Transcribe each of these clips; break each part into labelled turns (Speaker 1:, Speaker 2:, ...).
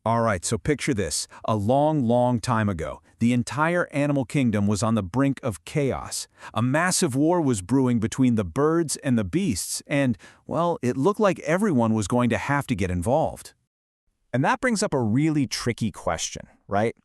Speaker 1: All right, so picture this. A long, long time ago, the entire animal kingdom was on the brink of chaos. A massive war was brewing between the birds and the beasts, and, well, it looked like everyone was going to have to get involved.
Speaker 2: And that brings up a really tricky question, right?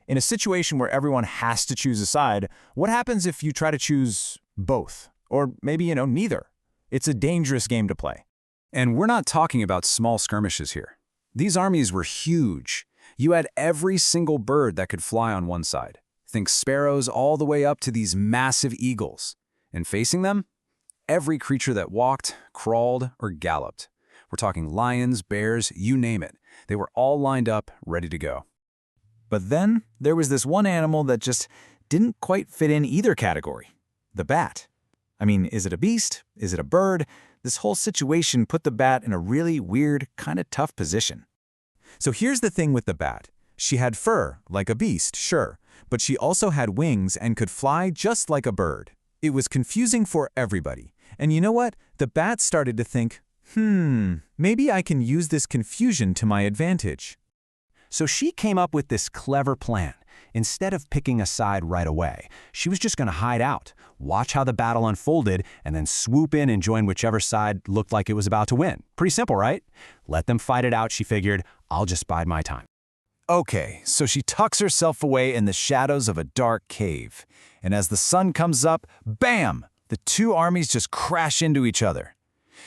Speaker 2: In a situation where everyone has to choose a side, what happens if you try to choose both? Or maybe, neither? It's a dangerous game to play.
Speaker 3: And we're not talking about small skirmishes here. These armies were huge. You had every single bird that could fly on one side. Think sparrows all the way up to these massive eagles. And facing them, every creature that walked, crawled, or galloped. We're talking lions, bears, you name it. They were all lined up, ready to go.
Speaker 4: But then there was this one animal that just didn't quite fit in either category. The bat. I mean, is it a beast? Is it a bird? This whole situation put the bat in a really weird, kind of tough position. So here's the thing with the bat. She had fur, like a beast, sure, but she also had wings and could fly just like a bird. It was confusing for everybody. And you know what? The bat started to think, maybe I can use this confusion to my advantage.
Speaker 5: So she came up with this clever plan. Instead of picking a side right away, she was just going to hide out, watch how the battle unfolded, and then swoop in and join whichever side looked like it was about to win. Pretty simple, right? Let them fight it out, she figured. I'll just bide my time.
Speaker 4: Okay, so she tucks herself away in the shadows of a dark cave. And as the sun comes up, bam! The two armies just crash into each other.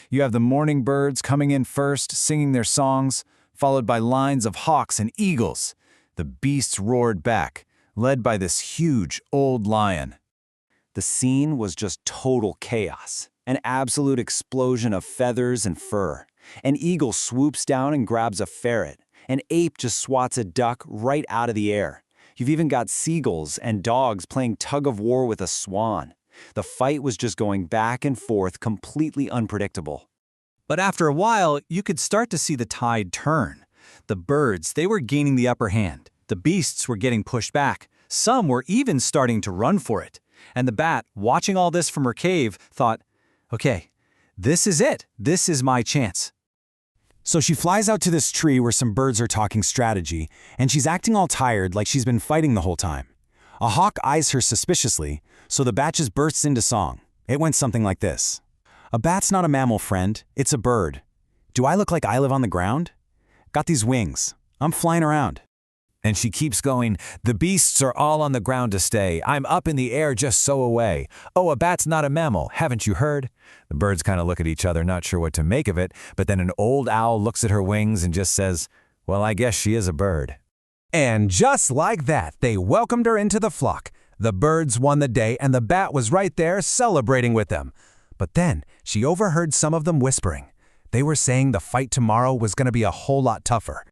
Speaker 4: You have the morning birds coming in first, singing their songs, followed by lines of hawks and eagles. The beasts roared back, led by this huge old lion.
Speaker 5: The scene was just total chaos, an absolute explosion of feathers and fur. An eagle swoops down and grabs a ferret. An ape just swats a duck right out of the air. You've even got seagulls and dogs playing tug-of-war with a swan. The fight was just going back and forth, completely unpredictable.
Speaker 6: But after a while, you could start to see the tide turn. The birds, they were gaining the upper hand. The beasts were getting pushed back. Some were even starting to run for it. And the bat, watching all this from her cave, thought, okay, this is it. This is my chance.
Speaker 5: So she flies out to this tree where some birds are talking strategy, and she's acting all tired like she's been fighting the whole time. A hawk eyes her suspiciously, so the bat just bursts into song. It went something like this. A bat's not a mammal, friend. It's a bird. Do I look like I live on the ground? Got these wings. I'm flying around.
Speaker 4: And she keeps going, the beasts are all on the ground to stay. I'm up in the air just so away. Oh, a bat's not a mammal, haven't you heard? The birds kind of look at each other, not sure what to make of it, but then an old owl looks at her wings and just says, well, I guess she is a bird. And just like that, they welcomed her into the flock. The birds won the day, and the bat was right there celebrating with them. But then she overheard some of them whispering. They were saying the fight tomorrow was going to be a whole lot tougher.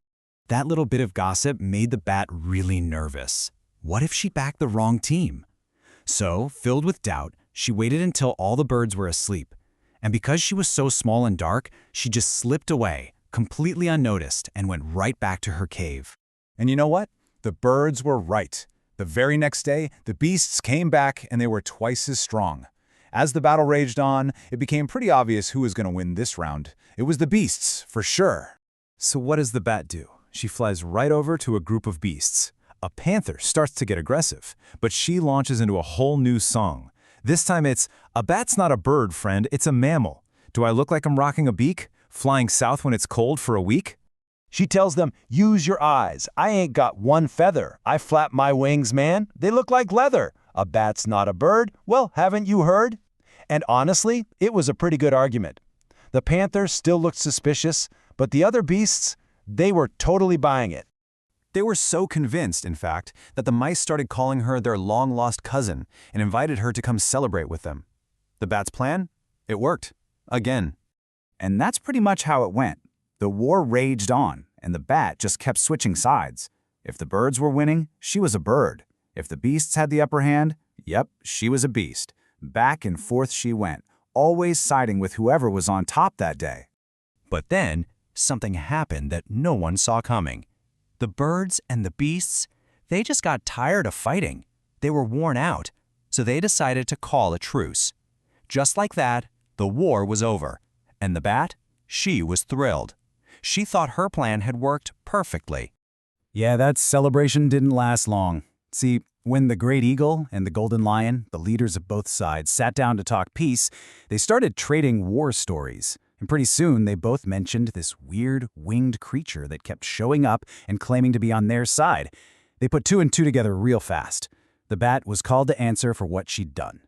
Speaker 5: That little bit of gossip made the bat really nervous. What if she backed the wrong team? So, filled with doubt, she waited until all the birds were asleep. And because she was so small and dark, she just slipped away, completely unnoticed, and went right back to her cave.
Speaker 2: And you know what? The birds were right. The very next day, the beasts came back and they were twice as strong. As the battle raged on, it became pretty obvious who was going to win this round. It was the beasts, for sure.
Speaker 4: So what does the bat do? She flies right over to a group of beasts. A panther starts to get aggressive, but she launches into a whole new song. This time it's, a bat's not a bird, friend, it's a mammal. Do I look like I'm rocking a beak? Flying south when it's cold for a week?
Speaker 7: She tells them, use your eyes. I ain't got one feather. I flap my wings, man. They look like leather. A bat's not a bird? Well, haven't you heard? And honestly, it was a pretty good argument. The panther still looked suspicious, but the other beasts, they were totally buying it.
Speaker 5: They were so convinced, in fact, that the mice started calling her their long-lost cousin and invited her to come celebrate with them. The bat's plan? It worked. Again.
Speaker 8: And that's pretty much how it went. The war raged on, and the bat just kept switching sides. If the birds were winning, she was a bird. If the beasts had the upper hand, yep, she was a beast. Back and forth she went, always siding with whoever was on top that day.
Speaker 5: But then, something happened that no one saw coming. The birds and the beasts, they just got tired of fighting. They were worn out, so they decided to call a truce. Just like that, the war was over. And the bat? She was thrilled. She thought her plan had worked perfectly.
Speaker 8: Yeah, that celebration didn't last long. See, when the great eagle and the golden lion, the leaders of both sides, sat down to talk peace, they started trading war stories. And pretty soon, they both mentioned this weird, winged creature that kept showing up and claiming to be on their side. They put two and two together real fast. The bat was called to answer for what she'd done.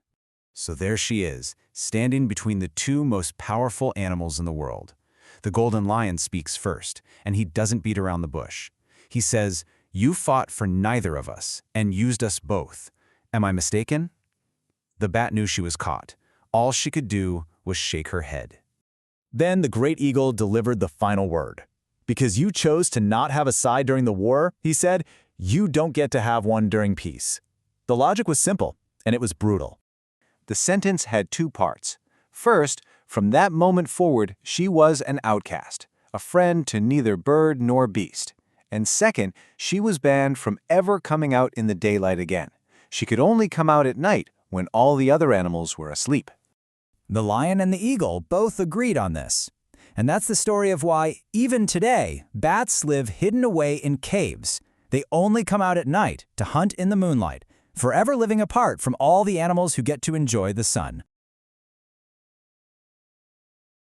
Speaker 3: So there she is, standing between the two most powerful animals in the world. The golden lion speaks first, and he doesn't beat around the bush. He says, "You fought for neither of us, and used us both. Am I mistaken?" The bat knew she was caught. All she could do was shake her head.
Speaker 2: Then the great eagle delivered the final word. "Because you chose to not have a side during the war," he said, "you don't get to have one during peace." The logic was simple, and it was brutal.
Speaker 9: The sentence had two parts. First, from that moment forward, she was an outcast, a friend to neither bird nor beast. And second, she was banned from ever coming out in the daylight again. She could only come out at night when all the other animals were asleep.
Speaker 4: The lion and the eagle both agreed on this. And that's the story of why, even today, bats live hidden away in caves. They only come out at night to hunt in the moonlight, forever living apart from all the animals who get to enjoy the sun.